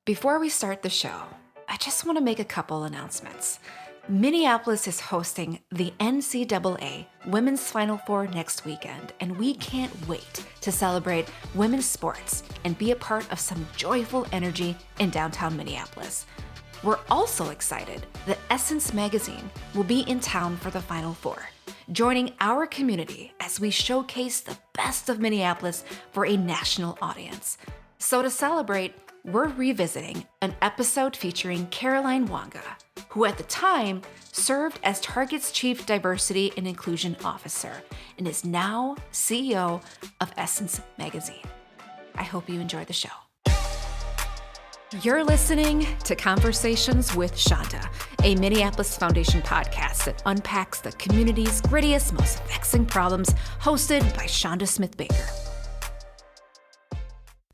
Before we start the show, I just want to make a couple announcements. Minneapolis is hosting the NCAA Women's Final Four next weekend, and we can't wait to celebrate women's sports and be a part of some joyful energy in downtown Minneapolis. We're also excited that Essence Magazine will be in town for the Final Four, joining our community as we showcase the best of Minneapolis for a national audience. So to celebrate, we're revisiting an episode featuring Caroline Wanga, who at the time served as Target's Chief Diversity and Inclusion Officer and is now CEO of Essence Magazine. I hope you enjoy the show. You're listening to Conversations with Chanda, a Minneapolis Foundation podcast that unpacks the community's grittiest, most vexing problems, hosted by Chanda Smith-Baker.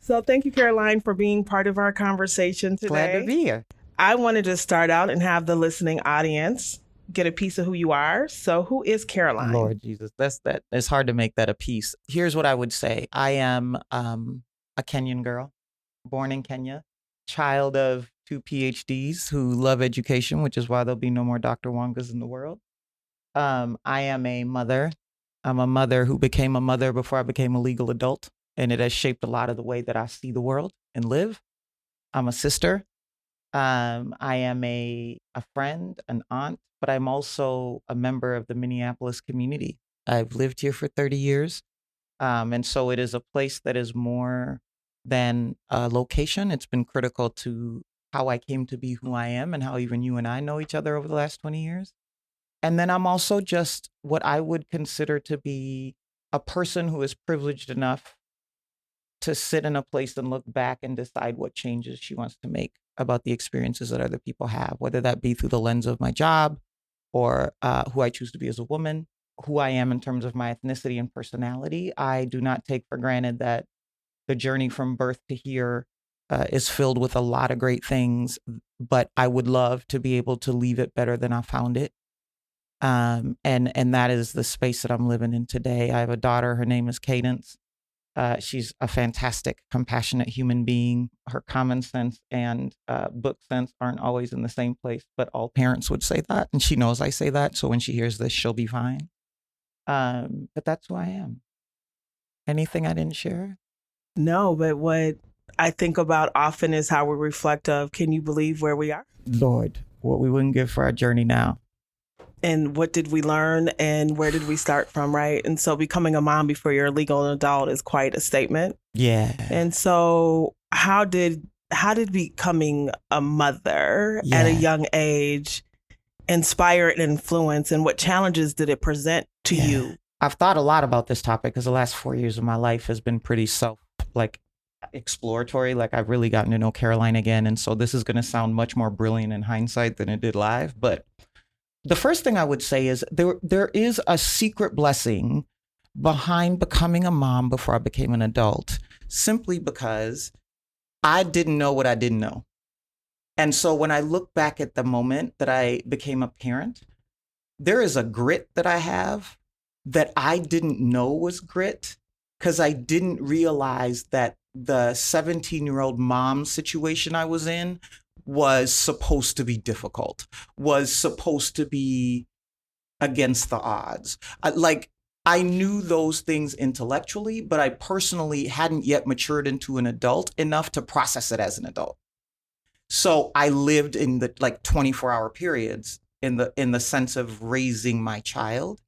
So thank you, Caroline, for being part of our conversation today. Glad to be here. I wanted to start out and have the listening audience get a piece of who you are. So who is Caroline? Lord Jesus, that. It's hard to make that a piece. Here's what I would say. I am a Kenyan girl, born in Kenya, child of 2 PhDs who love education, which is why there'll be no more Dr. Wangas in the world. I am a mother. I'm a mother who became a mother before I became a legal adult. And it has shaped a lot of the way that I see the world and live. I'm a sister. I am a friend, an aunt, but I'm also a member of the Minneapolis community. I've lived here for 30 years. And so it is a place that is more than a location. It's been critical to how I came to be who I am and how even you and I know each other over the last 20 years. And then I'm also just what I would consider to be a person who is privileged enough to sit in a place and look back and decide what changes she wants to make about the experiences that other people have, whether that be through the lens of my job or who I choose to be as a woman, who I am in terms of my ethnicity and personality. I do not take for granted that the journey from birth to here is filled with a lot of great things, but I would love to be able to leave it better than I found it. And that is the space that I'm living in today. I have a daughter. Her name is Cadence. She's a fantastic, compassionate human being. Her common sense and book sense aren't always in the same place, but all parents would say that. And she knows I say that. So when she hears this, she'll be fine. But that's who I am. Anything I didn't share? No, but what I think about often is how we reflect of, can you believe where we are? Lord, what we wouldn't give for our journey now. And what did we learn and where did we start from, right? And so becoming a mom before you're a legal adult is quite a statement. Yeah. And so how did becoming a mother at a young age inspire and influence, and what challenges did it present to you? I've thought a lot about this topic because the last 4 years of my life has been pretty exploratory. Like I've really gotten to know Caroline again. And so this is going to sound much more brilliant in hindsight than it did live. But the first thing I would say is there is a secret blessing behind becoming a mom before I became an adult, simply because I didn't know what I didn't know. And so when I look back at the moment that I became a parent, there is a grit that I have that I didn't know was grit because I didn't realize that the 17-year-old mom situation I was in was supposed to be difficult, was supposed to be against the odds. I knew those things intellectually, but I personally hadn't yet matured into an adult enough to process it as an adult. So I lived in the 24-hour periods in the sense of raising my child.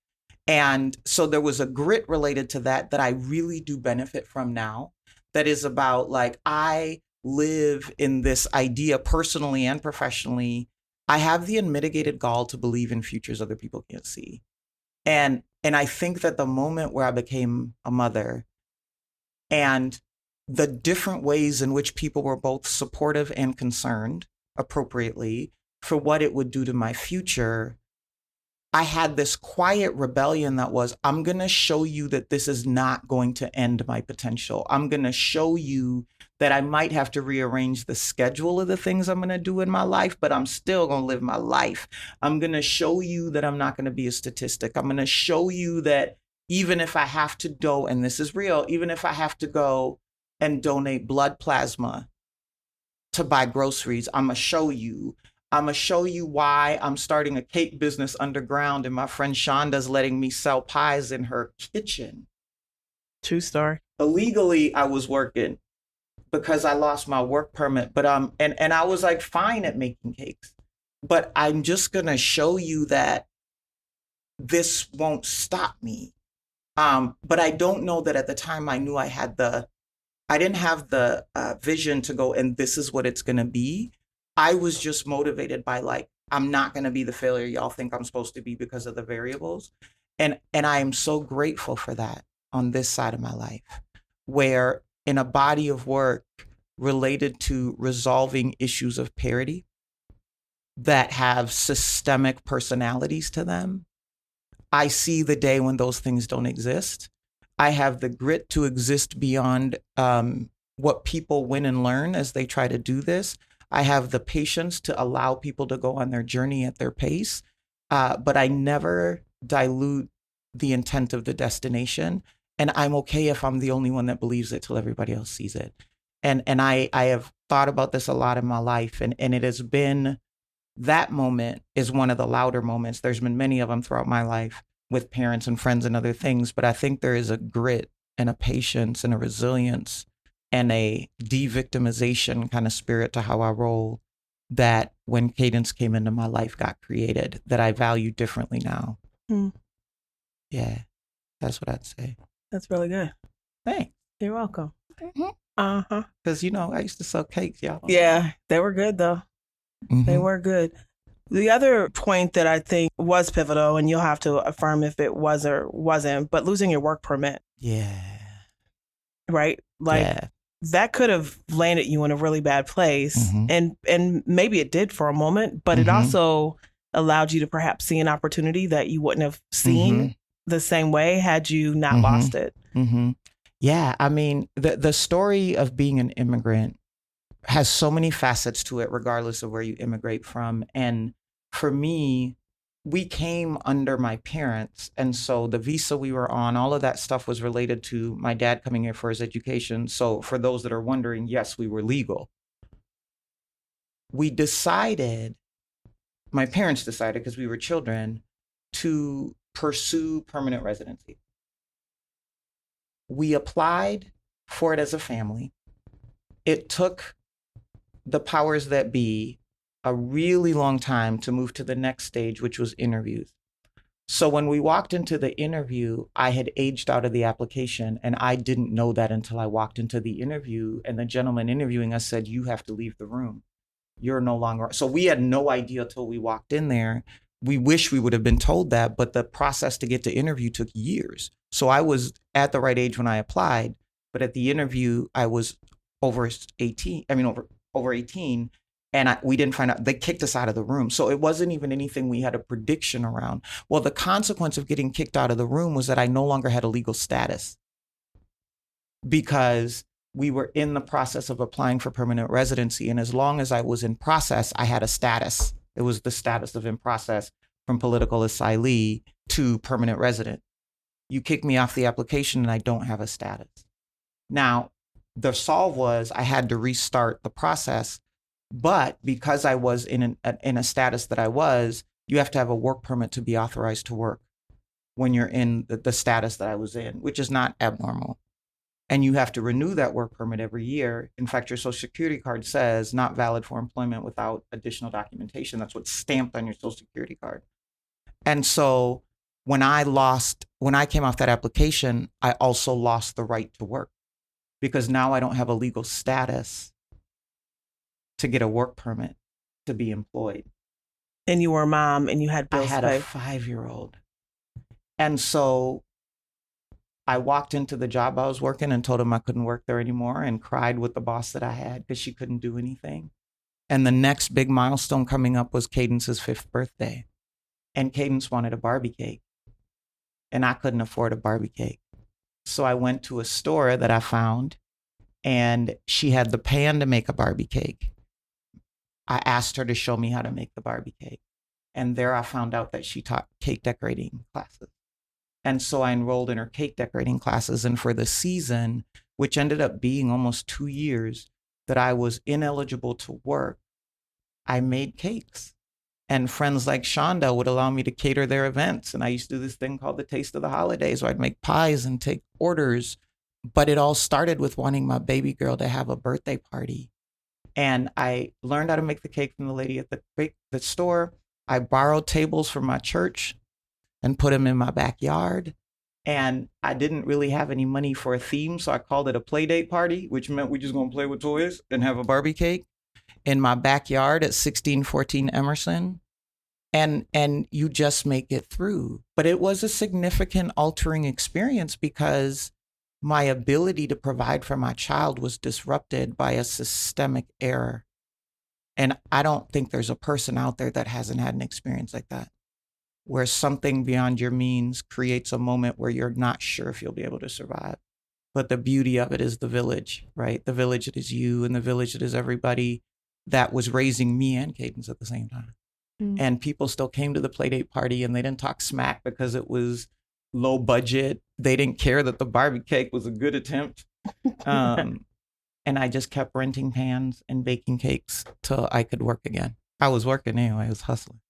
And so there was a grit related to that I really do benefit from now. That is about I live in this idea personally and professionally. I have the unmitigated gall to believe in futures other people can't see. And I think that the moment where I became a mother and the different ways in which people were both supportive and concerned appropriately for what it would do to my future, I had this quiet rebellion that was, I'm going to show you that this is not going to end my potential. I'm going to show you that I might have to rearrange the schedule of the things I'm going to do in my life, but I'm still going to live my life. I'm going to show you that I'm not going to be a statistic. I'm going to show you that even if I have to go, and this is real, even if I have to go and donate blood plasma to buy groceries. I'm going to show you. I'm going to show you why I'm starting a cake business underground, and my friend Chanda's letting me sell pies in her kitchen. True story. Illegally, I was working because I lost my work permit, but and I was like fine at making cakes. But I'm just going to show you that this won't stop me. But I don't know that at the time I knew I didn't have the vision to go, and this is what it's going to be. I was just motivated by like, I'm not going to be the failure y'all think I'm supposed to be because of the variables. And I am so grateful for that on this side of my life, where in a body of work related to resolving issues of parity that have systemic personalities to them, I see the day when those things don't exist. I have the grit to exist beyond what people win and learn as they try to do this. I have the patience to allow people to go on their journey at their pace, but I never dilute the intent of the destination. And I'm okay if I'm the only one that believes it till everybody else sees it. And I have thought about this a lot in my life, and it has been, that moment is one of the louder moments. There's been many of them throughout my life with parents and friends and other things, but I think there is a grit and a patience and a resilience and a de-victimization kind of spirit to how I roll that when Cadence came into my life got created, that I value differently now. Yeah, that's what I'd say. That's really good. Thanks. You're welcome. Because, I used to sell cakes, y'all. Yeah, they were good though. They were good. The other point that I think was pivotal, and you'll have to affirm if it was or wasn't, but losing your work permit. Yeah. Right? Like that could have landed you in a really bad place. And maybe it did for a moment, but it also allowed you to perhaps see an opportunity that you wouldn't have seen the same way had you not lost it. Yeah. I mean, the story of being an immigrant has so many facets to it, regardless of where you immigrate from. And for me, we came under my parents. And so the visa we were on, all of that stuff was related to my dad coming here for his education. So for those that are wondering, yes, we were legal. We decided, my parents decided, because we were children, to pursue permanent residency. We applied for it as a family. It took the powers that be a really long time to move to the next stage, which was interviews. So when we walked into the interview, I had aged out of the application, and I didn't know that until I walked into the interview, and the gentleman interviewing us said, "You have to leave the room. You're no longer." So we had no idea till we walked in there. We wish we would have been told that, but the process to get to interview took years. So I was at the right age when I applied, but at the interview, I was over 18. Over 18, and we didn't find out. They kicked us out of the room. So it wasn't even anything we had a prediction around. Well, the consequence of getting kicked out of the room was that I no longer had a legal status because we were in the process of applying for permanent residency. And as long as I was in process, I had a status. It was the status of in process from political asylee to permanent resident. You kick me off the application and I don't have a status. Now, the solve was I had to restart the process, but because I was in a status that I was, you have to have a work permit to be authorized to work when you're in the status that I was in, which is not abnormal. And you have to renew that work permit every year. In fact, your social security card says not valid for employment without additional documentation. That's what's stamped on your social security card. And so when I came off that application, I also lost the right to work, because now I don't have a legal status to get a work permit to be employed. And you were a mom and you had bills to pay. I had a 5-year-old. And so I walked into the job I was working and told him I couldn't work there anymore, and cried with the boss that I had because she couldn't do anything. And the next big milestone coming up was Cadence's 5th birthday. And Cadence wanted a Barbie cake. And I couldn't afford a Barbie cake. So I went to a store that I found, and she had the pan to make a Barbie cake. I asked her to show me how to make the Barbie cake. And there I found out that she taught cake decorating classes. And so I enrolled in her cake decorating classes. And for the season, which ended up being almost 2 years, that I was ineligible to work, I made cakes. And friends like Chanda would allow me to cater their events. And I used to do this thing called the Taste of the Holidays, where I'd make pies and take orders. But it all started with wanting my baby girl to have a birthday party. And I learned how to make the cake from the lady at the store. I borrowed tables from my church and put them in my backyard. And I didn't really have any money for a theme, so I called it a play date party, which meant we just gonna play with toys and have a Barbie cake in my backyard at 1614 Emerson. And you just make it through. But it was a significant altering experience because my ability to provide for my child was disrupted by a systemic error. And I don't think there's a person out there that hasn't had an experience like that, where something beyond your means creates a moment where you're not sure if you'll be able to survive. But the beauty of it is the village, right? The village that is you, and the village that is everybody that was raising me and Cadence at the same time. And people still came to the Playdate party, and they didn't talk smack because it was low budget. They didn't care that the Barbie cake was a good attempt. And I just kept renting pans and baking cakes till I could work again. I was working anyway. I was hustling.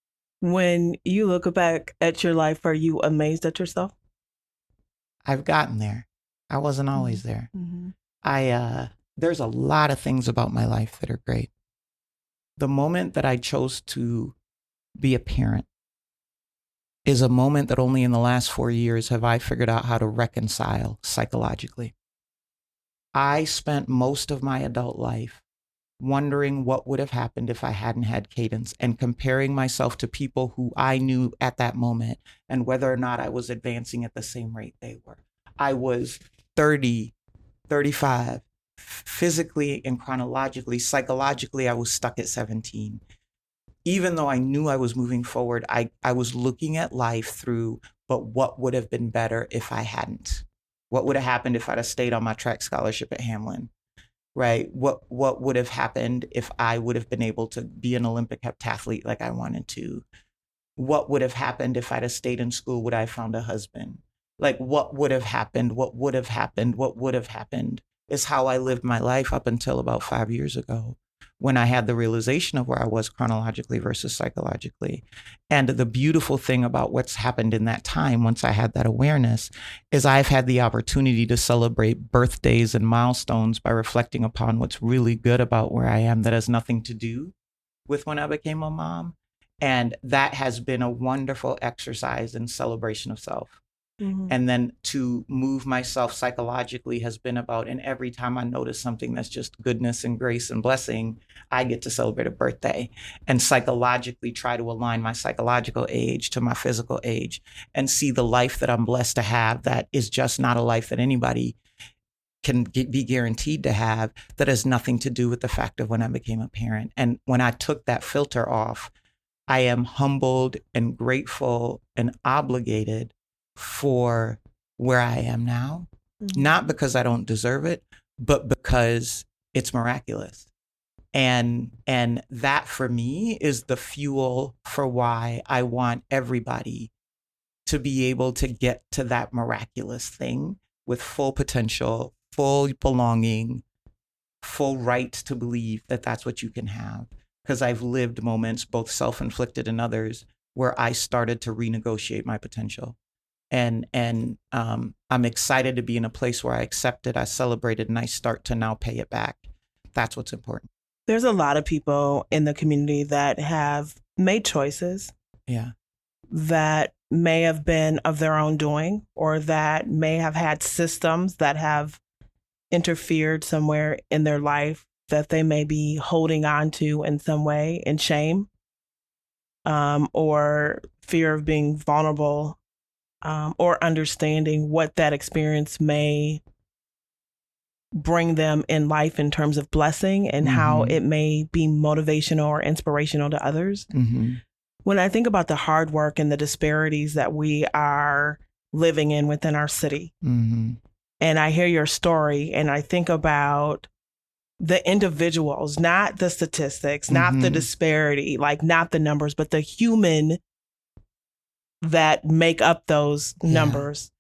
When you look back at your life, are you amazed at yourself? I've gotten there. I wasn't always there. There's a lot of things about my life that are great. The moment that I chose to be a parent is a moment that only in the last 4 years have I figured out how to reconcile psychologically. I spent most of my adult life wondering what would have happened if I hadn't had Cadence, and comparing myself to people who I knew at that moment and whether or not I was advancing at the same rate they were. I was 30, 35, physically and chronologically. Psychologically, I was stuck at 17. Even though I knew I was moving forward, I was looking at life through, but what would have been better if I hadn't? What would have happened if I'd have stayed on my track scholarship at Hamlin? Right? What would have happened if I would have been able to be an Olympic heptathlete like I wanted to? What would have happened if I'd have stayed in school? Would I have found a husband? Like, what would have happened? What would have happened? What would have happened is how I lived my life up until about 5 years ago, when I had the realization of where I was chronologically versus psychologically. And the beautiful thing about what's happened in that time, once I had that awareness, is I've had the opportunity to celebrate birthdays and milestones by reflecting upon what's really good about where I am that has nothing to do with when I became a mom. And that has been a wonderful exercise in celebration of self. And then to move myself psychologically has been about, and every time I notice something that's just goodness and grace and blessing, I get to celebrate a birthday and psychologically try to align my psychological age to my physical age and see the life that I'm blessed to have that is just not a life that anybody can be guaranteed to have, that has nothing to do with the fact of when I became a parent. And when I took that filter off, I am humbled and grateful and obligated for where I am now, not because I don't deserve it, but because it's miraculous. And that for me is the fuel for why I want everybody to be able to get to that miraculous thing with full potential, full belonging, full right to believe that that's what you can have. Because I've lived moments, both self-inflicted and others, where I started to renegotiate my potential. And I'm excited to be in a place where I accept it, I celebrate it, and I start to now pay it back. That's what's important. There's a lot of people in the community that have made choices that may have been of their own doing, or that may have had systems that have interfered somewhere in their life that they may be holding on to in some way in shame, or fear of being vulnerable, or understanding what that experience may bring them in life in terms of blessing and how it may be motivational or inspirational to others. When I think about the hard work and the disparities that we are living in within our city, and I hear your story and I think about the individuals, not the statistics, not the disparity, like not the numbers, but the human that make up those numbers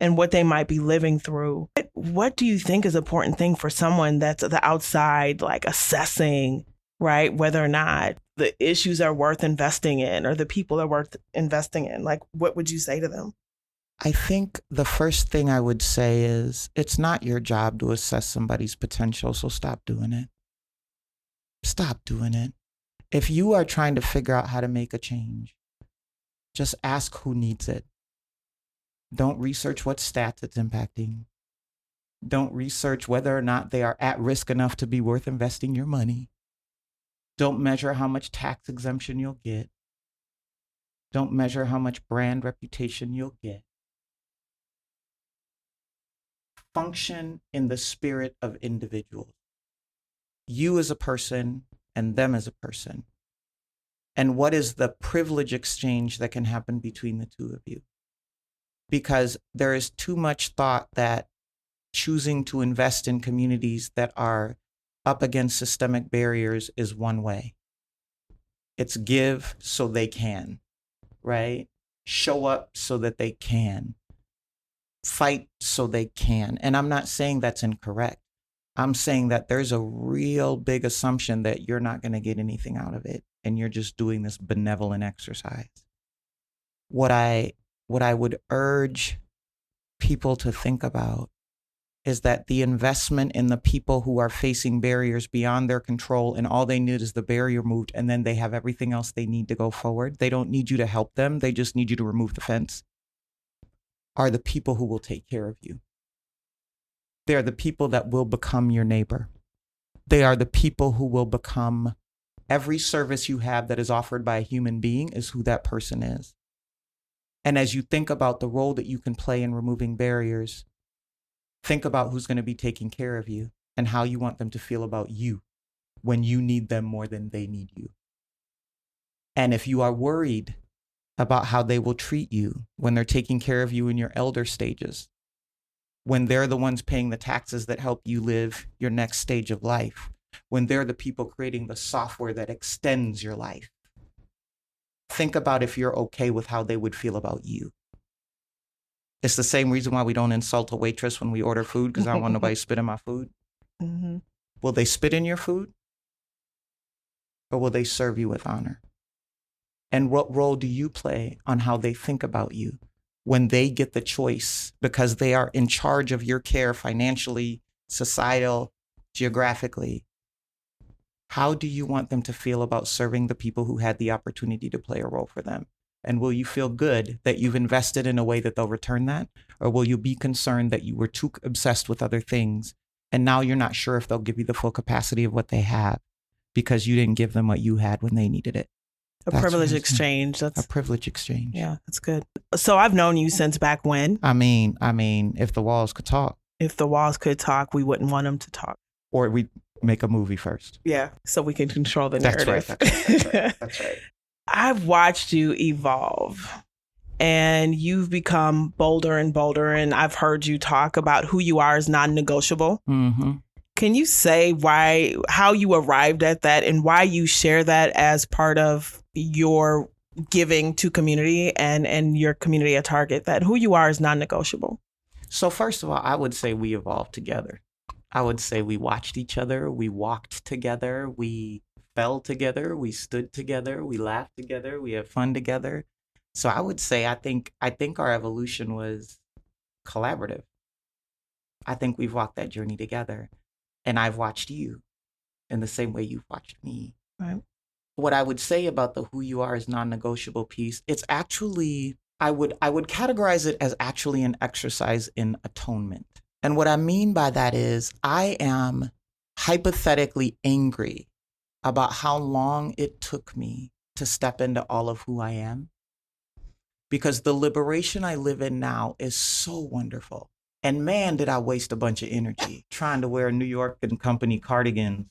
and what they might be living through. What do you think is an important thing for someone that's the outside, like assessing, right, whether or not the issues are worth investing in or the people are worth investing in? Like, what would you say to them? I think the first thing I would say is it's not your job to assess somebody's potential, so stop doing it. Stop doing it. If you are trying to figure out how to make a change, just ask who needs it. Don't research what stats it's impacting. Don't research whether or not they are at risk enough to be worth investing your money. Don't measure how much tax exemption you'll get. Don't measure how much brand reputation you'll get. Function in the spirit of individuals. You as a person and them as a person. And what is the privilege exchange that can happen between the two of you? Because there is too much thought that choosing to invest in communities that are up against systemic barriers is one way. It's give so they can, right? Show up so that they can. Fight so they can. And I'm not saying that's incorrect. I'm saying that there's a real big assumption that you're not going to get anything out of it and you're just doing this benevolent exercise. What I would urge people to think about is that the investment in the people who are facing barriers beyond their control and all they need is the barrier moved and then they have everything else they need to go forward. They don't need you to help them. They just need you to remove the fence. Are the people who will take care of you. They're the people that will become your neighbor. They are the people who will become every service you have that is offered by a human being is who that person is. And as you think about the role that you can play in removing barriers, think about who's going to be taking care of you and how you want them to feel about you when you need them more than they need you. And if you are worried about how they will treat you when they're taking care of you in your elder stages, when they're the ones paying the taxes that help you live your next stage of life, when they're the people creating the software that extends your life, think about if you're okay with how they would feel about you. It's the same reason why we don't insult a waitress when we order food, because I don't want nobody to spit in my food. Mm-hmm. Will they spit in your food? Or will they serve you with honor? And what role do you play on how they think about you when they get the choice because they are in charge of your care financially, societal, geographically? How do you want them to feel about serving the people who had the opportunity to play a role for them? And will you feel good that you've invested in a way that they'll return that? Or will you be concerned that you were too obsessed with other things and now you're not sure if they'll give you the full capacity of what they have because you didn't give them what you had when they needed it? A privilege exchange. That's a privilege exchange. Yeah, that's good. So I've known you since back when? I mean, if the walls could talk. If the walls could talk, we wouldn't want them to talk. Or we make a movie first. Yeah, so we can control the narrative. That's right. I've watched you evolve and you've become bolder and bolder. And I've heard you talk about who you are as non-negotiable. Mm-hmm. Can you say how you arrived at that and why you share that as part of your giving to community and your community at Target, that who you are is non-negotiable? So first of all, I would say we evolved together. I would say we watched each other. We walked together. We fell together. We stood together. We laughed together. We had fun together. So I would say I think our evolution was collaborative. I think we've walked that journey together. And I've watched you in the same way you've watched me. Right. What I would say about the who you are is non-negotiable piece, it's actually, I would categorize it as actually an exercise in atonement. And what I mean by that is I am hypothetically angry about how long it took me to step into all of who I am. Because the liberation I live in now is so wonderful. And man, did I waste a bunch of energy trying to wear New York and Company cardigans,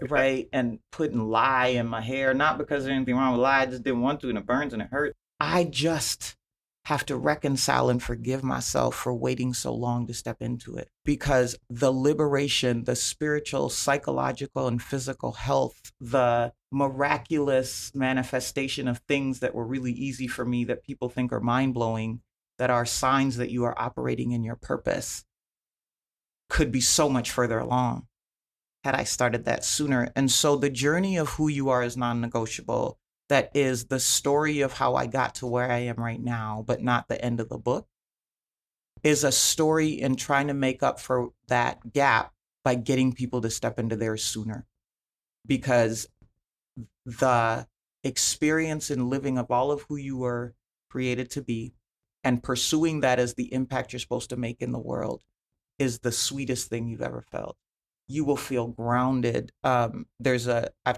right? And putting lye in my hair, not because there's anything wrong with lye, I just didn't want to and it burns and it hurts. I just have to reconcile and forgive myself for waiting so long to step into it. Because the liberation, the spiritual, psychological, and physical health, the miraculous manifestation of things that were really easy for me that people think are mind-blowing, that are signs that you are operating in your purpose, could be so much further along had I started that sooner. And so the journey of who you are is non-negotiable. That is the story of how I got to where I am right now, but not the end of the book, is a story in trying to make up for that gap by getting people to step into theirs sooner. Because the experience in living of all of who you were created to be and pursuing that as the impact you're supposed to make in the world is the sweetest thing you've ever felt. You will feel grounded. I've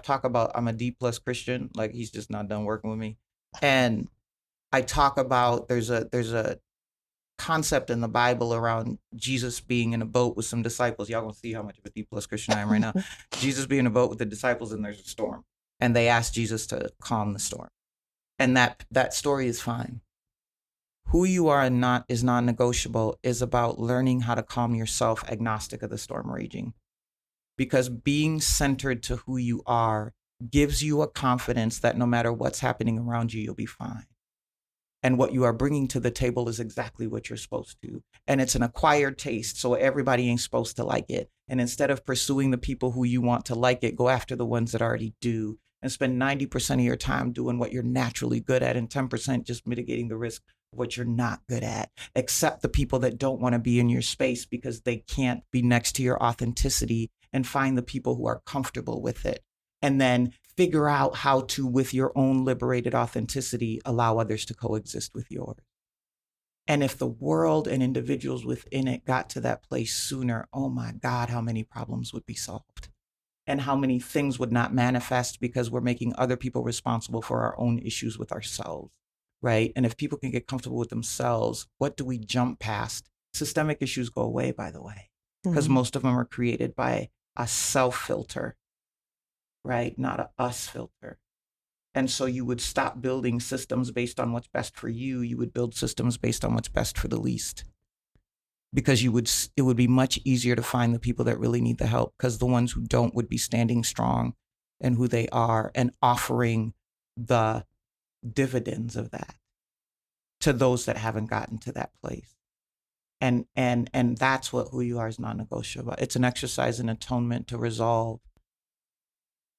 talked about, I'm a D+ Christian, like he's just not done working with me. And I talk about, there's a concept in the Bible around Jesus being in a boat with some disciples. Y'all gonna see how much of a D+ Christian I am right now. Jesus being in a boat with the disciples and there's a storm. And they ask Jesus to calm the storm. And that story is fine. Who you are and not is non-negotiable is about learning how to calm yourself agnostic of the storm raging. Because being centered to who you are gives you a confidence that no matter what's happening around you, you'll be fine. And what you are bringing to the table is exactly what you're supposed to. And it's an acquired taste, so everybody ain't supposed to like it. And instead of pursuing the people who you want to like it, go after the ones that already do. And spend 90% of your time doing what you're naturally good at and 10% just mitigating the risk of what you're not good at. Accept the people that don't want to be in your space because they can't be next to your authenticity, and find the people who are comfortable with it. And then figure out how to, with your own liberated authenticity, allow others to coexist with yours. And if the world and individuals within it got to that place sooner, oh my God, how many problems would be solved? And how many things would not manifest because we're making other people responsible for our own issues with ourselves, right? And if people can get comfortable with themselves, what do we jump past? Systemic issues go away, by the way, because most of them are created by a self filter, right? Not a us filter. And so you would stop building systems based on what's best for you. You would build systems based on what's best for the least. Because it would be much easier to find the people that really need the help, because the ones who don't would be standing strong in who they are and offering the dividends of that to those that haven't gotten to that place. And that's what who you are is non-negotiable. It's an exercise in atonement to resolve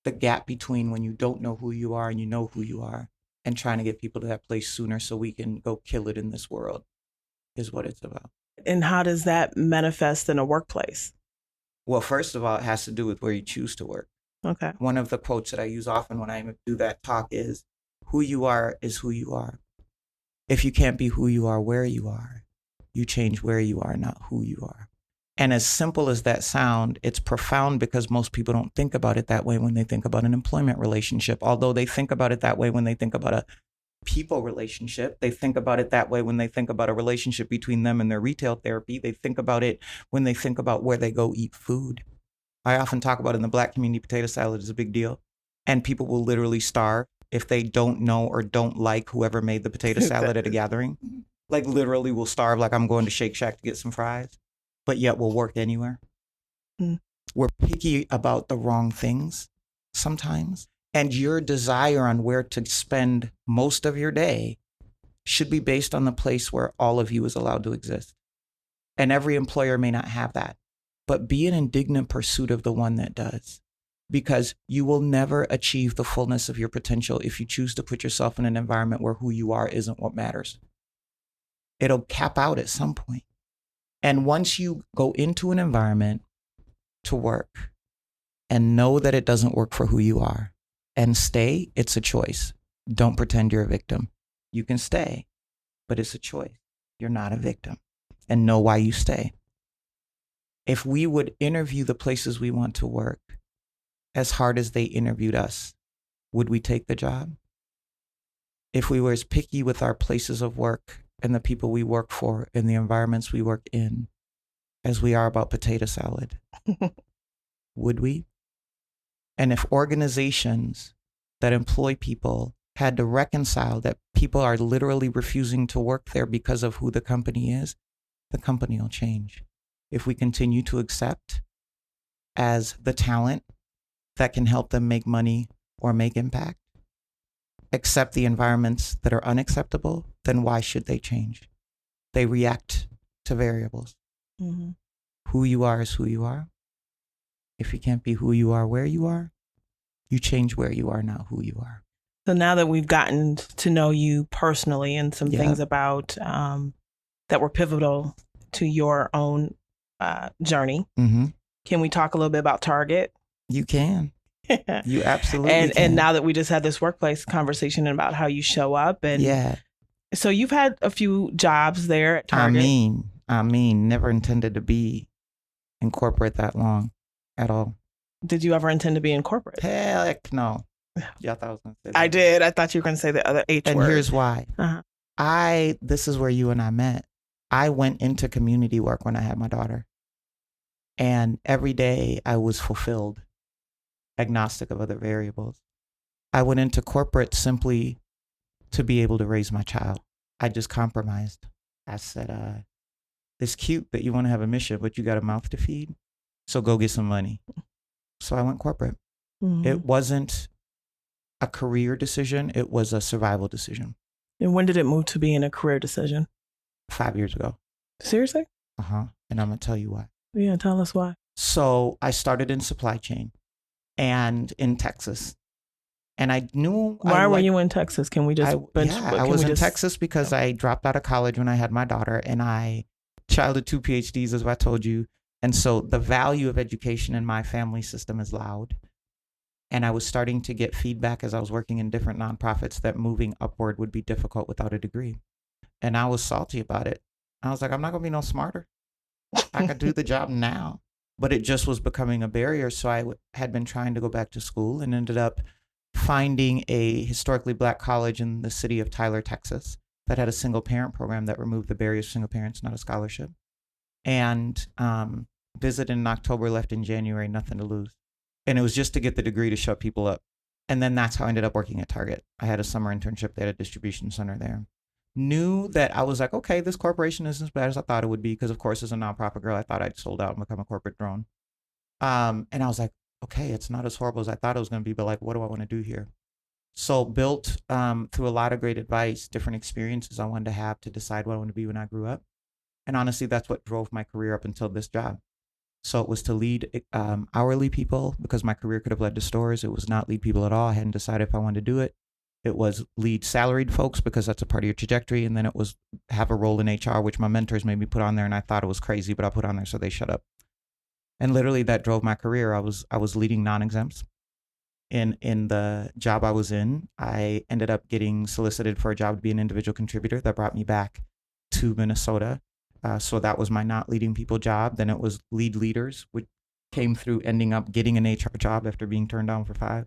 the gap between when you don't know who you are and you know who you are, and trying to get people to that place sooner so we can go kill it in this world is what it's about. And how does that manifest in a workplace? Well, first of all, it has to do with where you choose to work. Okay. One of the quotes that I use often when I do that talk is, who you are is who you are. If you can't be who you are where you are, you change where you are, not who you are. And as simple as that sound, it's profound because most people don't think about it that way when they think about an employment relationship. Although they think about it that way when they think about a people relationship. They think about it that way when they think about a relationship between them and their retail therapy. They think about it when they think about where they go eat food. I often talk about in the Black community, potato salad is a big deal. And people will literally starve if they don't know or don't like whoever made the potato salad at a gathering. Like literally will starve, like I'm going to Shake Shack to get some fries, but yet we'll work anywhere. We're picky about the wrong things sometimes. And your desire on where to spend most of your day should be based on the place where all of you is allowed to exist. And every employer may not have that, but be in indignant pursuit of the one that does, because you will never achieve the fullness of your potential if you choose to put yourself in an environment where who you are isn't what matters. It'll cap out at some point. And once you go into an environment to work and know that it doesn't work for who you are and stay, it's a choice. Don't pretend you're a victim. You can stay, but it's a choice. You're not a victim, and know why you stay. If we would interview the places we want to work as hard as they interviewed us, would we take the job? If we were as picky with our places of work and the people we work for and the environments we work in as we are about potato salad, would we? And if organizations that employ people had to reconcile that people are literally refusing to work there because of who the company is, the company will change. If we continue to accept as the talent that can help them make money or make impact accept the environments that are unacceptable, then why should they change? They react to variables. Mm-hmm. Who you are is who you are. If you can't be who you are where you are, you change where you are, not who you are. So now that we've gotten to know you personally and some things about that were pivotal to your own journey, can we talk a little bit about Target? You can. You absolutely can. And now that we just had this workplace conversation about how you show up. And so you've had a few jobs there at Target. I mean, never intended to be in corporate that long at all. Did you ever intend to be in corporate? Heck no. Yeah, I thought I was going to say that. I did. I thought you were going to say the other H word. And here's why. This is where you and I met. I went into community work when I had my daughter. And every day I was fulfilled, agnostic of other variables. I went into corporate simply to be able to raise my child. I just compromised. I said, it's cute that you want to have a mission, but you got a mouth to feed. So go get some money. So I went corporate. Mm-hmm. It wasn't a career decision. It was a survival decision. And when did it move to being a career decision? 5 years ago. Seriously? And I'm going to tell you why. Yeah, tell us why. So I started in supply chain and in Texas. And I knew... Why were you in Texas? Can we just... I was in Texas because I dropped out of college when I had my daughter, and I childed 2 PhDs, as I told you. And so the value of education in my family system is loud. And I was starting to get feedback as I was working in different nonprofits that moving upward would be difficult without a degree. And I was salty about it. I was like, I'm not going to be no smarter. I could do the job now. But it just was becoming a barrier. So I had been trying to go back to school and ended up finding a historically Black college in the city of Tyler, Texas, that had a single parent program that removed the barriers to single parents, not a scholarship. And visited in October, left in January, nothing to lose. And it was just to get the degree to shut people up. And then that's how I ended up working at Target. I had a summer internship. They had a distribution center there. Knew that I was like, okay, this corporation isn't as bad as I thought it would be. Because of course, as a nonprofit girl, I thought I'd sold out and become a corporate drone. And I was like, okay, it's not as horrible as I thought it was going to be. But like, what do I want to do here? So built through a lot of great advice, different experiences I wanted to have to decide what I want to be when I grew up. And honestly, that's what drove my career up until this job. So it was to lead hourly people because my career could have led to stores. It was not lead people at all. I hadn't decided if I wanted to do it. It was lead salaried folks because that's a part of your trajectory. And then it was have a role in HR, which my mentors made me put on there. And I thought it was crazy, but I put on there so they shut up. And literally that drove my career. I was leading non-exempts. In the job I was in, I ended up getting solicited for a job to be an individual contributor that brought me back to Minnesota. So that was my not leading people job. Then it was lead leaders, which came through ending up getting an HR job after being turned down for 5.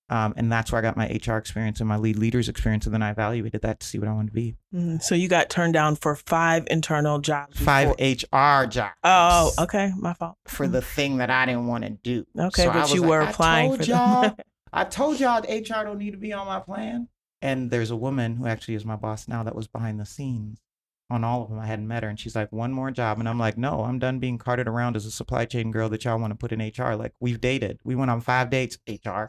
And that's where I got my HR experience and my lead leaders experience. And then I evaluated that to see what I wanted to be. So you got turned down for 5 internal jobs. 5 HR jobs. Oh, okay. My fault. For the thing that I didn't want to do. Okay, so but you were applying for them. I told y'all HR don't need to be on my plan. And there's a woman who actually is my boss now that was behind the scenes on all of them. I hadn't met her. And she's like, one more job. And I'm like, no, I'm done being carted around as a supply chain girl that y'all want to put in HR. Like, we've dated. We went on 5 dates, HR.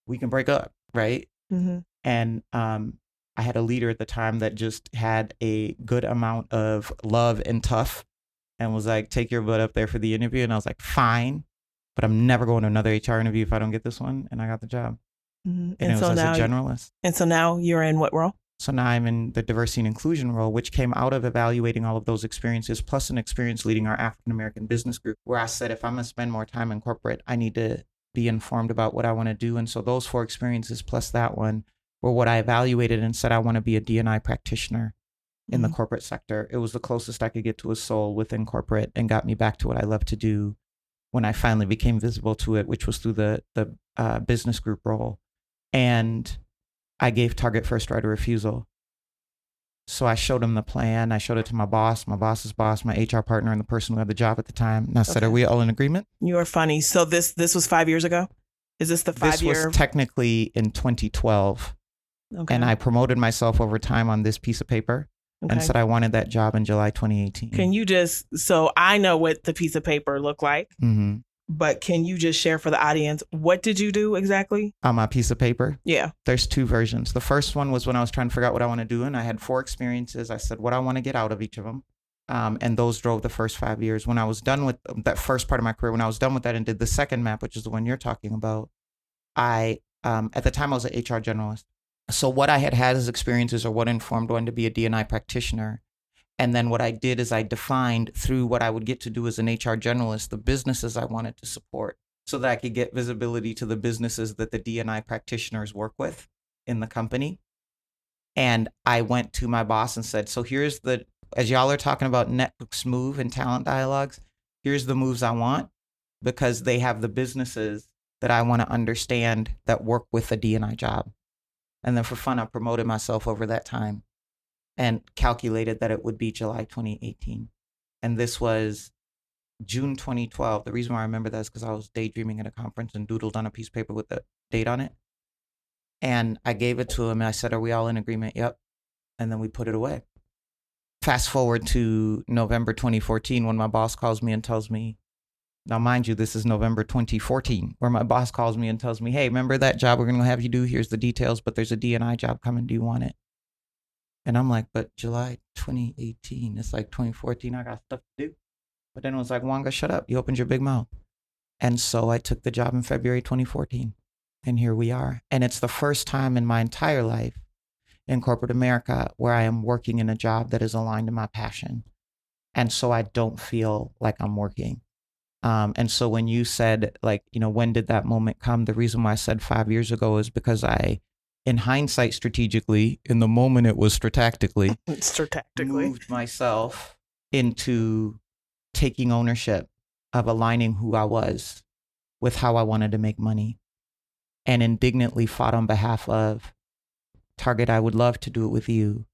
We can break up, right? Mm-hmm. And I had a leader at the time that just had a good amount of love and tough and was like, take your butt up there for the interview. And I was like, fine, but I'm never going to another HR interview if I don't get this one. And I got the job. Mm-hmm. And it was as a generalist. And so now you're in what role? So now I'm in the diversity and inclusion role, which came out of evaluating all of those experiences, plus an experience leading our African-American business group, where I said, if I'm going to spend more time in corporate, I need to be informed about what I want to do. And so those 4 experiences plus that one were what I evaluated and said, I want to be a D&I practitioner in the corporate sector. It was the closest I could get to a soul within corporate and got me back to what I love to do when I finally became visible to it, which was through the business group role. And I gave Target first right of refusal. So I showed him the plan. I showed it to my boss's boss, my HR partner, and the person who had the job at the time. And I said, are we all in agreement? You are funny. So this was 5 years ago? Is this the 5 year? This was technically in 2012. Okay. And I promoted myself over time on this piece of paper and said I wanted that job in July 2018. Can you so I know what the piece of paper looked like. Mm-hmm. but can you just share for the audience, what did you do exactly? On my piece of paper? Yeah. There's two versions. The first one was when I was trying to figure out what I want to do. And I had 4 experiences. I said what I want to get out of each of them. And those drove the first 5 years. When I was done with that first part of my career, when I was done with that and did the second map, which is the one you're talking about, at the time I was an HR generalist. So what I had as experiences are what informed wanting to be a D&I practitioner. And then what I did is I defined through what I would get to do as an HR generalist, the businesses I wanted to support so that I could get visibility to the businesses that the D&I practitioners work with in the company. And I went to my boss and said, so here's as y'all are talking about next move and talent dialogues, here's the moves I want because they have the businesses that I want to understand that work with a D&I job. And then for fun, I promoted myself over that time and calculated that it would be July 2018. And this was June 2012. The reason why I remember that is because I was daydreaming at a conference and doodled on a piece of paper with the date on it. And I gave it to him and I said, are we all in agreement? Yep. And then we put it away. Fast forward to November 2014 when my boss calls me and tells me, now mind you, this is November 2014, where my boss calls me and tells me, hey, remember that job we're going to have you do? Here's the details, but there's a D&I job coming. Do you want it? And I'm like, but July 2018, it's like 2014. I got stuff to do. But then it was like, Wanga, shut up. You opened your big mouth. And so I took the job in February 2014. And here we are. And it's the first time in my entire life in corporate America where I am working in a job that is aligned to my passion. And so I don't feel like I'm working. And so when you said, like, when did that moment come? The reason why I said 5 years ago is because in hindsight, strategically, in the moment it was strategically, moved myself into taking ownership of aligning who I was with how I wanted to make money, and indignantly fought on behalf of Target. I would love to do it with you,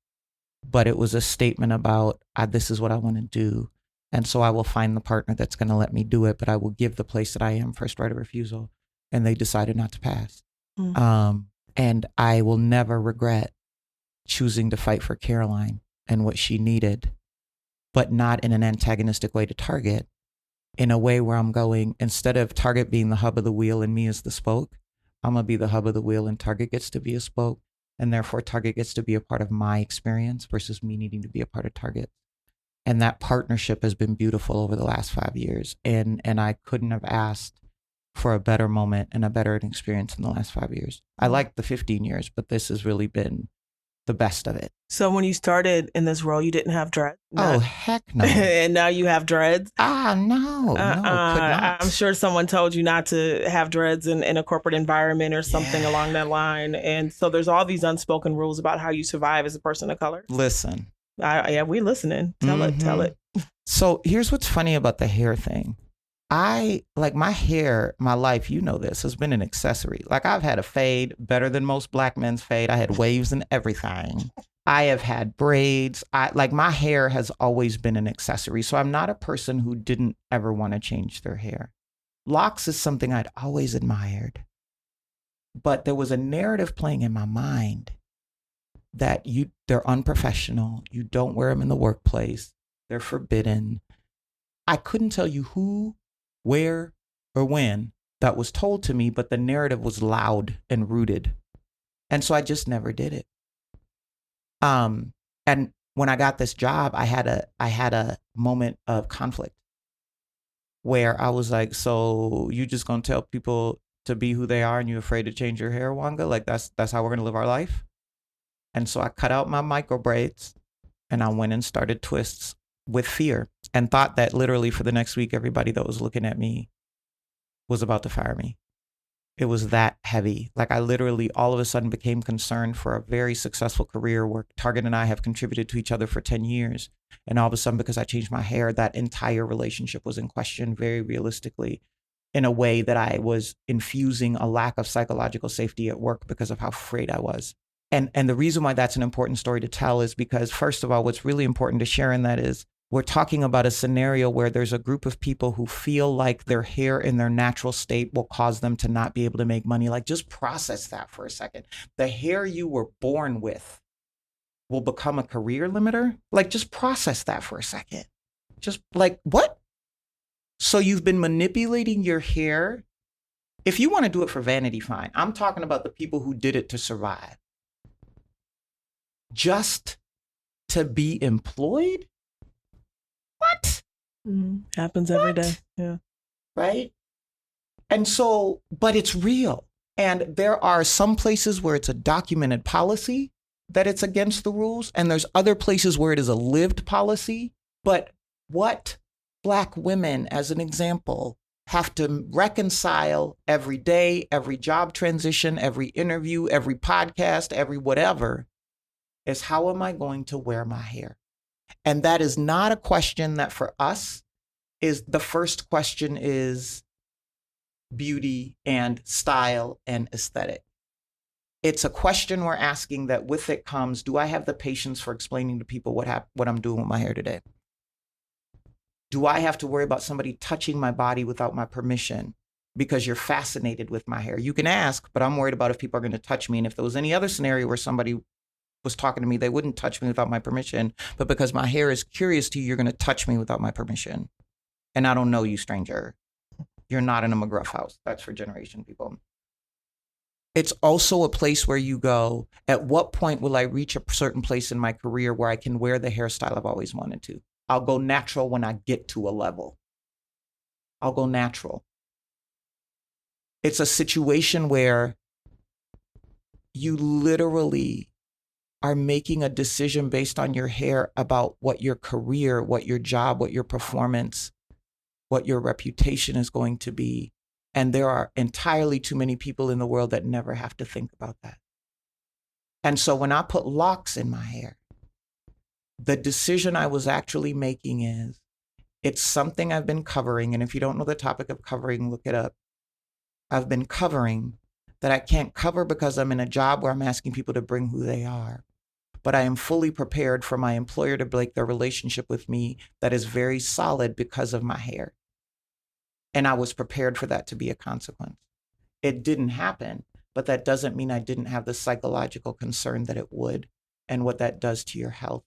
but it was a statement about this is what I want to do. And so I will find the partner that's going to let me do it, but I will give the place that I am first right of refusal. And they decided not to pass. Mm. And I will never regret choosing to fight for Caroline and what she needed, but not in an antagonistic way to Target, in a way where I'm going, instead of Target being the hub of the wheel and me as the spoke, I'm going to be the hub of the wheel and Target gets to be a spoke. And therefore Target gets to be a part of my experience versus me needing to be a part of Target. And that partnership has been beautiful over the last 5 years. And I couldn't have asked for a better moment and a better experience in the last 5 years. I liked the 15 years, but this has really been the best of it. So when you started in this role, you didn't have dreads? Oh, heck no. And now you have dreads? No, could not. I'm sure someone told you not to have dreads in a corporate environment or something along that line. And so there's all these unspoken rules about how you survive as a person of color. Listen. Yeah, we listening. Tell it. So here's what's funny about the hair thing. My hair, my life, this, has been an accessory. Like, I've had a fade better than most black men's fade. I had waves and everything. I have had braids. My hair has always been an accessory. So I'm not a person who didn't ever want to change their hair. Locks is something I'd always admired. But there was a narrative playing in my mind that they're unprofessional. You don't wear them in the workplace. They're forbidden. I couldn't tell you who, where, or when that was told to me, but the narrative was loud and rooted. And so I just never did it. And when I got this job, I had a moment of conflict where I was like, so you just gonna tell people to be who they are and you're afraid to change your hair, Wanga? Like, that's how we're gonna live our life? And so I cut out my micro braids and I went and started twists with fear and thought that literally for the next week, everybody that was looking at me was about to fire me. It was that heavy. Like, I literally all of a sudden became concerned for a very successful career where Target and I have contributed to each other for 10 years. And all of a sudden, because I changed my hair, that entire relationship was in question very realistically, in a way that I was infusing a lack of psychological safety at work because of how afraid I was. And the reason why that's an important story to tell is because, first of all, what's really important to share in that is we're talking about a scenario where there's a group of people who feel like their hair in their natural state will cause them to not be able to make money. Like, just process that for a second. The hair you were born with will become a career limiter. Like, just process that for a second. Just like, what? So you've been manipulating your hair. If you want to do it for vanity, fine. I'm talking about the people who did it to survive. Just to be employed? What? Happens every day. Yeah. Right? And so, but it's real. And there are some places where it's a documented policy that it's against the rules. And there's other places where it is a lived policy. But what Black women, as an example, have to reconcile every day, every job transition, every interview, every podcast, every whatever, is how am I going to wear my hair? And that is not a question that for us is the first question is beauty and style and aesthetic. It's a question we're asking that with it comes, do I have the patience for explaining to people what I'm doing with my hair today? Do I have to worry about somebody touching my body without my permission because you're fascinated with my hair? You can ask, but I'm worried about if people are going to touch me. And if there was any other scenario where somebody was talking to me, they wouldn't touch me without my permission. But because my hair is curious to you, you're going to touch me without my permission. And I don't know you, stranger. You're not in a McGruff house. That's for generation people. It's also a place where you go, at what point will I reach a certain place in my career where I can wear the hairstyle I've always wanted to? I'll go natural when I get to a level. I'll go natural. It's a situation where you literally are making a decision based on your hair about what your career, what your job, what your performance, what your reputation is going to be. And there are entirely too many people in the world that never have to think about that. And so when I put locks in my hair, the decision I was actually making is, it's something I've been covering. And if you don't know the topic of covering, look it up. I've been covering that I can't cover because I'm in a job where I'm asking people to bring who they are. But I am fully prepared for my employer to break their relationship with me that is very solid because of my hair. And I was prepared for that to be a consequence. It didn't happen, but that doesn't mean I didn't have the psychological concern that it would and what that does to your health.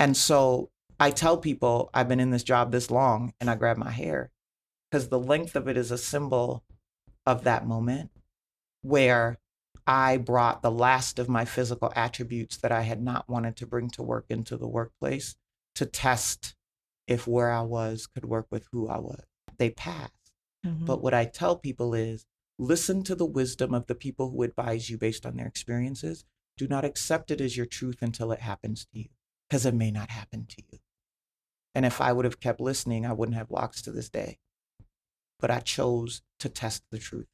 And so I tell people I've been in this job this long and I grab my hair because the length of it is a symbol of that moment where I brought the last of my physical attributes that I had not wanted to bring to work into the workplace to test if where I was could work with who I was. They passed. Mm-hmm. But what I tell people is listen to the wisdom of the people who advise you based on their experiences. Do not accept it as your truth until it happens to you, because it may not happen to you. And if I would have kept listening, I wouldn't have locks to this day. But I chose to test the truth.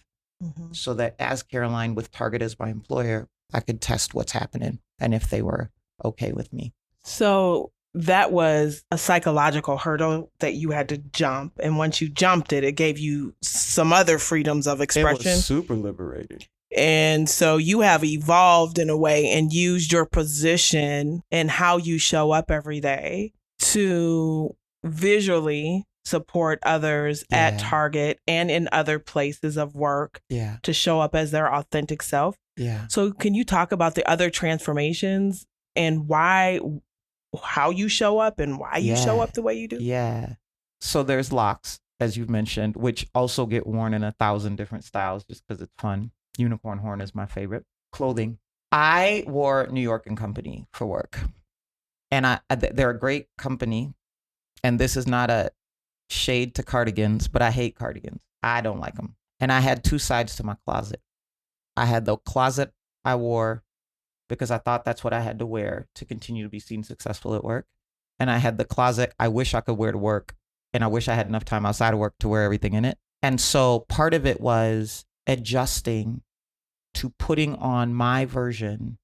Mm-hmm. So that as Caroline with Target as my employer, I could test what's happening and if they were okay with me. So that was a psychological hurdle that you had to jump. And once you jumped it, it gave you some other freedoms of expression. It was super liberating. And so you have evolved in a way and used your position and how you show up every day to visually support others at Target and in other places of work to show up as their authentic self. Yeah. So can you talk about the other transformations and how you show up and why you show up the way you do? Yeah. So there's locks, as you've mentioned, which also get worn in 1,000 different styles just because it's fun. Unicorn horn is my favorite. Clothing. I wore New York & Company for work. And they're a great company. And this is not a shade to cardigans, but I hate cardigans. I don't like them. And I had two sides to my closet. I had the closet I wore because I thought that's what I had to wear to continue to be seen successful at work. And I had the closet I wish I could wear to work. And I wish I had enough time outside of work to wear everything in it. And so part of it was adjusting to putting on my version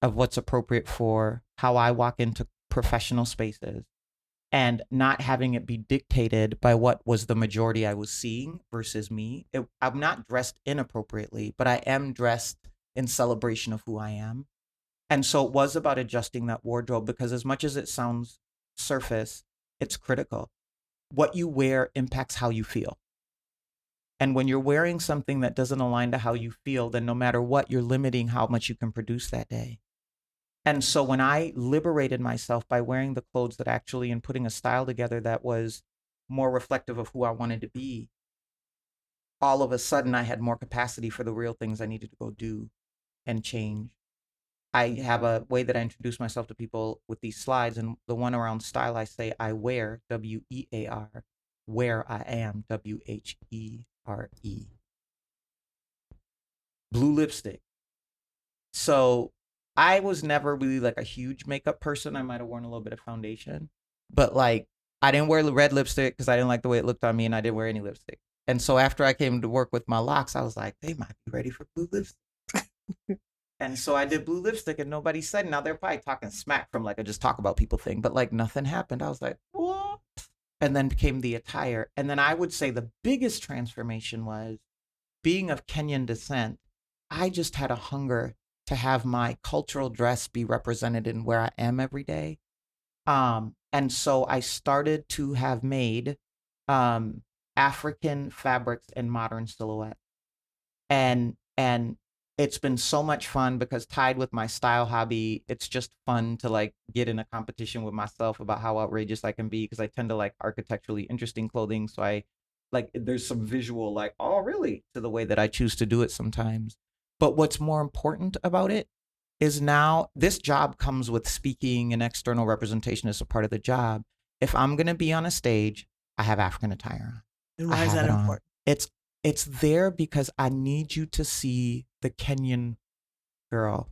of what's appropriate for how I walk into professional spaces and not having it be dictated by what was the majority I was seeing versus me. I'm not dressed inappropriately, but I am dressed in celebration of who I am. And so it was about adjusting that wardrobe because as much as it sounds surface, it's critical. What you wear impacts how you feel. And when you're wearing something that doesn't align to how you feel, then no matter what, you're limiting how much you can produce that day. And so when I liberated myself by wearing the clothes that actually and putting a style together that was more reflective of who I wanted to be, all of a sudden I had more capacity for the real things I needed to go do and change. I have a way that I introduce myself to people with these slides, and the one around style, I say, I wear, W-E-A-R, where I am, W-H-E-R-E. Blue lipstick. So I was never really like a huge makeup person. I might have worn a little bit of foundation, but like I didn't wear red lipstick because I didn't like the way it looked on me, and I didn't wear any lipstick. And so after I came to work with my locks, I was like, they might be ready for blue lipstick. And so I did blue lipstick, and nobody said. Now they're probably talking smack from like a just talk about people thing, but like nothing happened. I was like, what? And then became the attire. And then I would say the biggest transformation was being of Kenyan descent. I just had a hunger to have my cultural dress be represented in where I am every day. And so I started to have made African fabrics and modern silhouette. And it's been so much fun because tied with my style hobby, it's just fun to like get in a competition with myself about how outrageous I can be, because I tend to like architecturally interesting clothing. So I like, there's some visual like, oh, really, to the way that I choose to do it sometimes. But what's more important about it is now this job comes with speaking and external representation as a part of the job. If I'm going to be on a stage, I have African attire on. And why is that important? It's there because I need you to see the Kenyan girl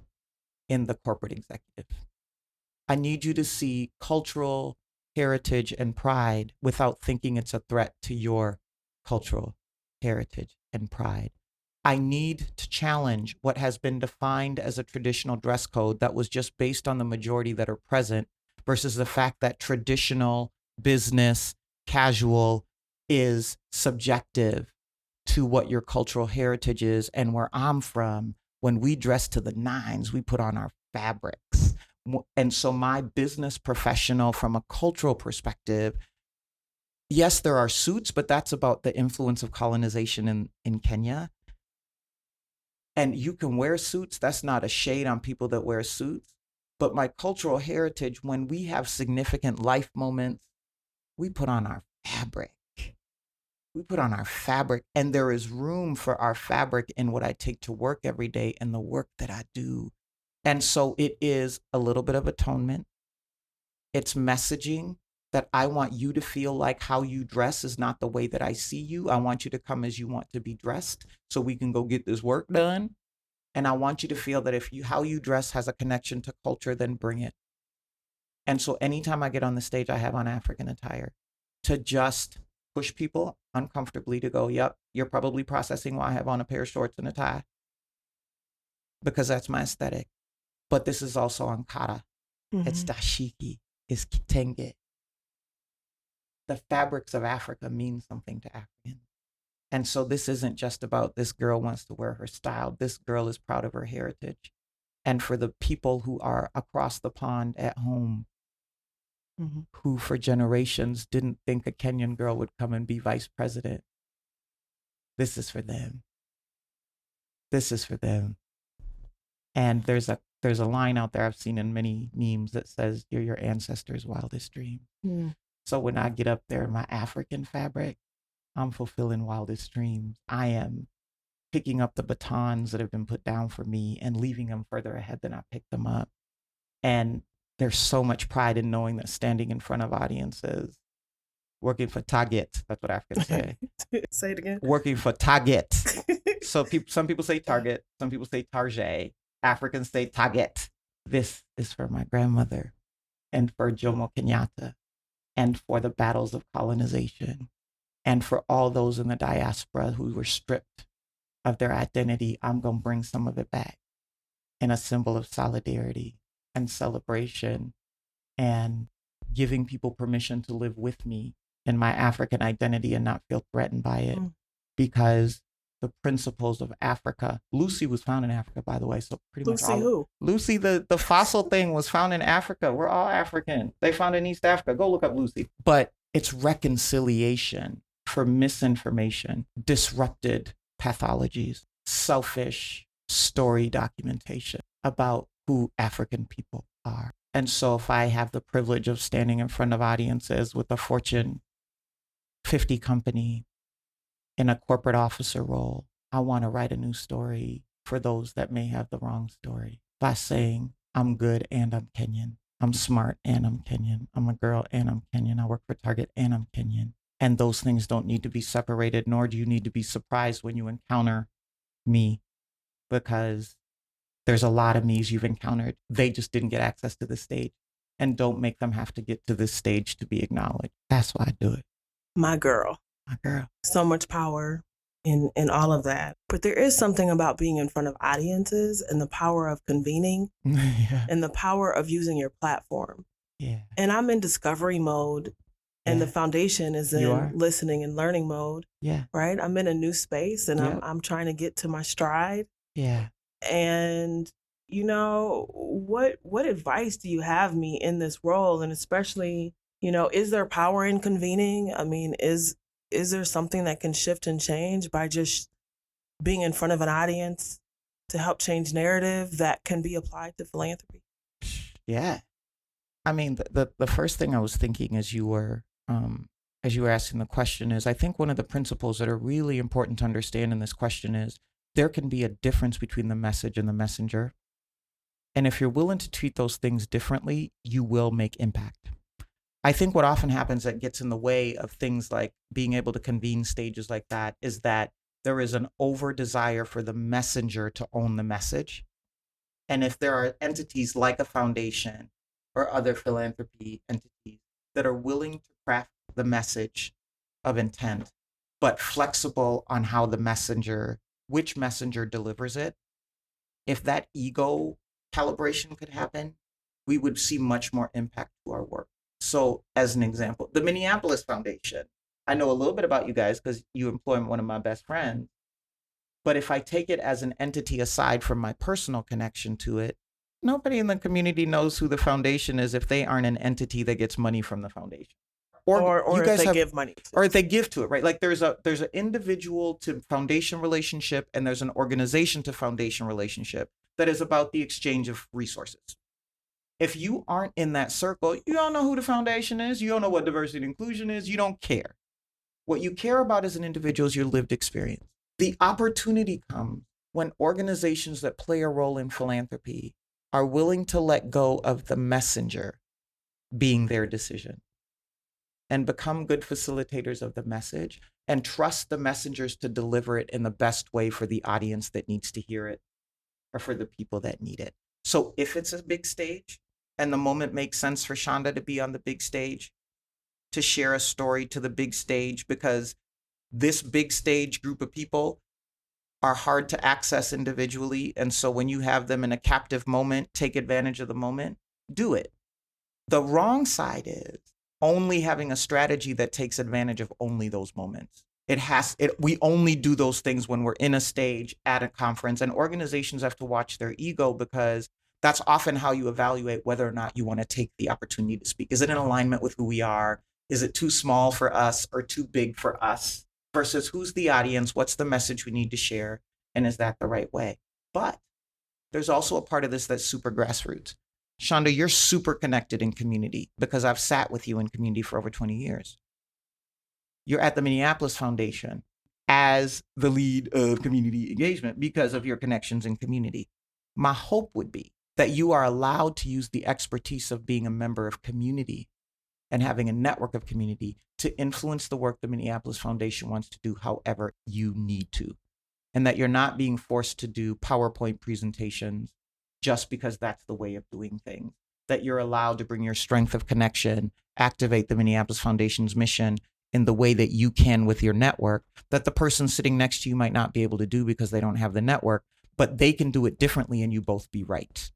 in the corporate executive. I need you to see cultural heritage and pride without thinking it's a threat to your cultural heritage and pride. I need to challenge what has been defined as a traditional dress code that was just based on the majority that are present versus the fact that traditional, business, casual is subjective to what your cultural heritage is. And where I'm from, when we dress to the nines, we put on our fabrics. And so my business professional, from a cultural perspective, yes, there are suits, but that's about the influence of colonization in Kenya. And you can wear suits. That's not a shade on people that wear suits. But my cultural heritage, when we have significant life moments, we put on our fabric. We put on our fabric, and there is room for our fabric in what I take to work every day and the work that I do. And so it is a little bit of atonement. It's messaging that I want you to feel like how you dress is not the way that I see you. I want you to come as you want to be dressed so we can go get this work done. And I want you to feel that if how you dress has a connection to culture, then bring it. And so anytime I get on the stage, I have on African attire to just push people uncomfortably to go, yep, you're probably processing why I have on a pair of shorts and a tie, because that's my aesthetic. But this is also Ankara. Mm-hmm. It's dashiki. It's kitenge. The fabrics of Africa mean something to Africans. And so this isn't just about this girl wants to wear her style. This girl is proud of her heritage. And for the people who are across the pond at home, mm-hmm. who for generations didn't think a Kenyan girl would come and be vice president, this is for them. This is for them. And there's a line out there I've seen in many memes that says, you're your ancestors' wildest dream. Mm. So when I get up there in my African fabric, I'm fulfilling wildest dreams. I am picking up the batons that have been put down for me and leaving them further ahead than I picked them up. And there's so much pride in knowing that standing in front of audiences, working for Target, that's what Africans say. Say it again. Working for Target. So some people say Target, some people say Target. Africans say Target. This is for my grandmother and for Jomo Kenyatta and for the battles of colonization and for all those in the diaspora who were stripped of their identity. I'm going to bring some of it back in a symbol of solidarity and celebration and giving people permission to live with me in my African identity and not feel threatened by it. Because the principles of Africa, Lucy was found in Africa, by the way. So pretty much Lucy, the fossil thing was found in Africa. We're all African. They found it in East Africa. Go look up Lucy. But it's reconciliation for misinformation, disrupted pathologies, selfish story documentation about who African people are. And so if I have the privilege of standing in front of audiences with a Fortune 50 company in a corporate officer role, I want to write a new story for those that may have the wrong story by saying, I'm good and I'm Kenyan. I'm smart and I'm Kenyan. I'm a girl and I'm Kenyan. I work for Target and I'm Kenyan. And those things don't need to be separated, nor do you need to be surprised when you encounter me, because there's a lot of me's you've encountered. They just didn't get access to the stage. And don't make them have to get to this stage to be acknowledged. That's why I do it. My girl. My girl. So much power in all of that. But there is something about being in front of audiences and the power of convening and the power of using your platform. Yeah. And I'm in discovery mode and the foundation is in listening and learning mode. Yeah. Right? I'm in a new space and I'm trying to get to my stride. Yeah. And you know, what advice do you have me in this role? And especially, you know, is there power in convening? I mean, is there something that can shift and change by just being in front of an audience to help change narrative that can be applied to philanthropy? Yeah. I mean, the first thing I was thinking as you were asking the question is, I think one of the principles that are really important to understand in this question is there can be a difference between the message and the messenger. And if you're willing to treat those things differently, you will make impact. I think what often happens that gets in the way of things like being able to convene stages like that is that there is an over desire for the messenger to own the message. And if there are entities like a foundation or other philanthropy entities that are willing to craft the message of intent, but flexible on how which messenger delivers it, if that ego calibration could happen, we would see much more impact to our work. So as an example, the Minneapolis Foundation, I know a little bit about you guys because you employ one of my best friends. But if I take it as an entity aside from my personal connection to it, nobody in the community knows who the foundation is if they aren't an entity that gets money from the foundation. Or if they give money to. Or if they give to it, right? Like there's an individual to foundation relationship and there's an organization to foundation relationship that is about the exchange of resources. If you aren't in that circle, you don't know who the foundation is. You don't know what diversity and inclusion is. You don't care. What you care about as an individual is your lived experience. The opportunity comes when organizations that play a role in philanthropy are willing to let go of the messenger being their decision and become good facilitators of the message and trust the messengers to deliver it in the best way for the audience that needs to hear it or for the people that need it. So if it's a big stage and the moment makes sense for Chanda to be on the big stage, to share a story to the big stage, because this big stage group of people are hard to access individually. And so when you have them in a captive moment, take advantage of the moment, do it. The wrong side is only having a strategy that takes advantage of only those moments. We only do those things when we're in a stage at a conference, and organizations have to watch their ego because that's often how you evaluate whether or not you want to take the opportunity to speak. Is it in alignment with who we are? Is it too small for us or too big for us? Versus who's the audience? What's the message we need to share? And is that the right way? But there's also a part of this that's super grassroots. Chanda, you're super connected in community because I've sat with you in community for over 20 years. You're at the Minneapolis Foundation as the lead of community engagement because of your connections in community. My hope would be that you are allowed to use the expertise of being a member of community and having a network of community to influence the work the Minneapolis Foundation wants to do however you need to. And that you're not being forced to do PowerPoint presentations just because that's the way of doing things. That you're allowed to bring your strength of connection, activate the Minneapolis Foundation's mission in the way that you can with your network, that the person sitting next to you might not be able to do because they don't have the network, but they can do it differently and you both be right.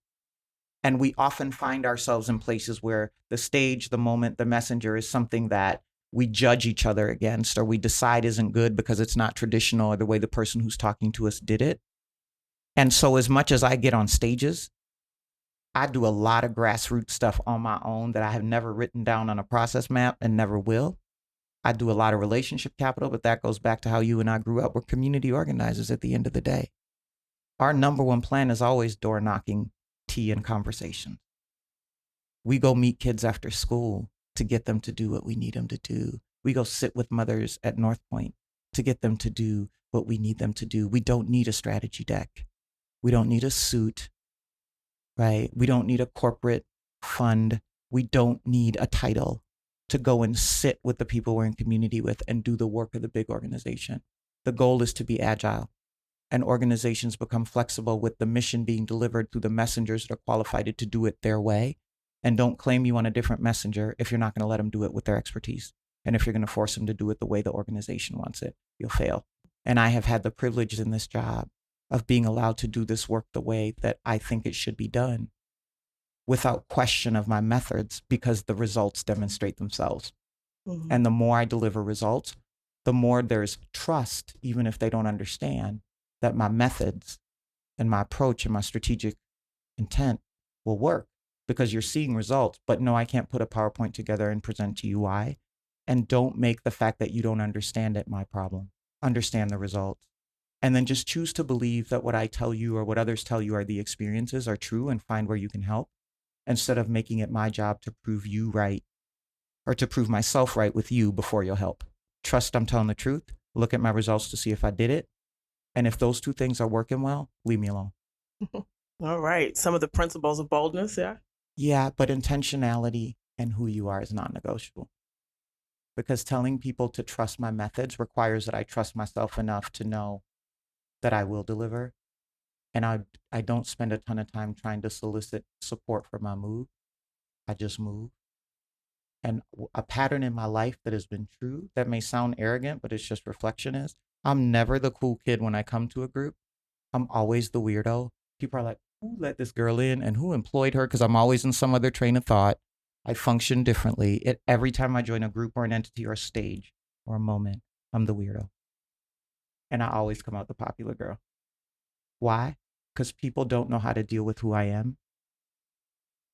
And we often find ourselves in places where the stage, the moment, the messenger is something that we judge each other against or we decide isn't good because it's not traditional or the way the person who's talking to us did it. And so as much as I get on stages, I do a lot of grassroots stuff on my own that I have never written down on a process map and never will. I do a lot of relationship capital, but that goes back to how you and I grew up. We're community organizers at the end of the day. Our number one plan is always door knocking, tea, and conversation. We go meet kids after school to get them to do what we need them to do We go sit with mothers at North Point to get them to do what we need them to do. We don't need a strategy deck. We don't need a suit, right? We don't need a corporate fund. We don't need a title to go and sit with the people we're in community with and do the work of the big organization. The goal is to be agile, and organizations become flexible with the mission being delivered through the messengers that are qualified to do it their way. And don't claim you want a different messenger if you're not going to let them do it with their expertise. And if you're going to force them to do it the way the organization wants it, you'll fail. And I have had the privilege in this job of being allowed to do this work the way that I think it should be done, without question of my methods, because the results demonstrate themselves. Mm-hmm. And the more I deliver results, the more there's trust, even if they don't understand, that my methods and my approach and my strategic intent will work, because you're seeing results. But no, I can't put a PowerPoint together and present to you why. And don't make the fact that you don't understand it my problem. Understand the results. And then just choose to believe that what I tell you or what others tell you are the experiences are true, and find where you can help, instead of making it my job to prove you right, or to prove myself right with you before you'll help. Trust I'm telling the truth. Look at my results to see if I did it. And if those two things are working well, leave me alone. All right. Some of the principles of boldness, yeah? Yeah, but intentionality and who you are is non-negotiable. Because telling people to trust my methods requires that I trust myself enough to know that I will deliver. And I don't spend a ton of time trying to solicit support for my move. I just move. And a pattern in my life that has been true, that may sound arrogant, but it's just reflection, is I'm never the cool kid when I come to a group. I'm always the weirdo. People are like, who let this girl in and who employed her? Because I'm always in some other train of thought. I function differently. Every time I join a group or an entity or a stage or a moment, I'm the weirdo. And I always come out the popular girl. Why? Because people don't know how to deal with who I am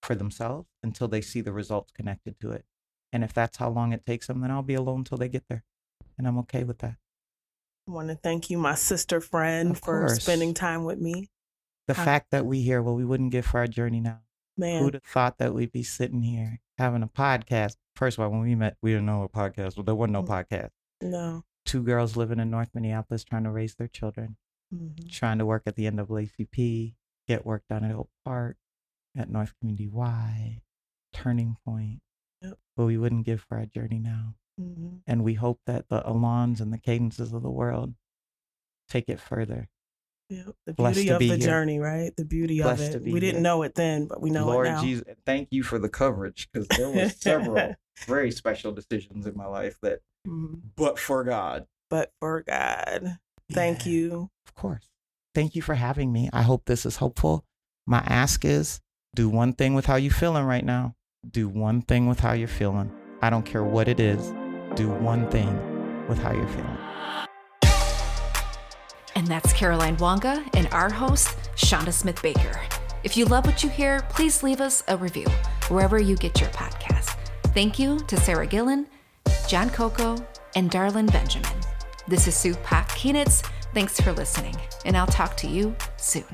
for themselves until they see the results connected to it. And if that's how long it takes them, then I'll be alone until they get there. And I'm okay with that. I want to thank you, my sister friend, for spending time with me. The fact that we here, well, we wouldn't give for our journey now. Man. Who'd have thought that we'd be sitting here having a podcast? First of all, when we met, we didn't know a podcast. Well, there wasn't no podcast. No. Two girls living in North Minneapolis trying to raise their children, trying to work at the NAACP, get work done at Oak Park, at North Community Y, Turning Point. Yep. But we wouldn't give for our journey now. Mm-hmm. And we hope that the Alans and the Cadences of the world take it further. Yeah, the beauty of the journey, right? The beauty of it. We didn't know it then, but we know it now. Lord Jesus, thank you for the coverage, because there were several very special decisions in my life that, but for God. But for God. Thank you. Of course. Thank you for having me. I hope this is helpful. My ask is, do one thing with how you're feeling right now. Do one thing with how you're feeling. I don't care what it is. Do one thing with how you're feeling. And that's Caroline Wanga and our host, Chanda Smith-Baker. If you love what you hear, please leave us a review wherever you get your podcast. Thank you to Sarah Gillen, John Coco, and Darlene Benjamin. This is Sue Pak Keenitz. Thanks for listening, and I'll talk to you soon.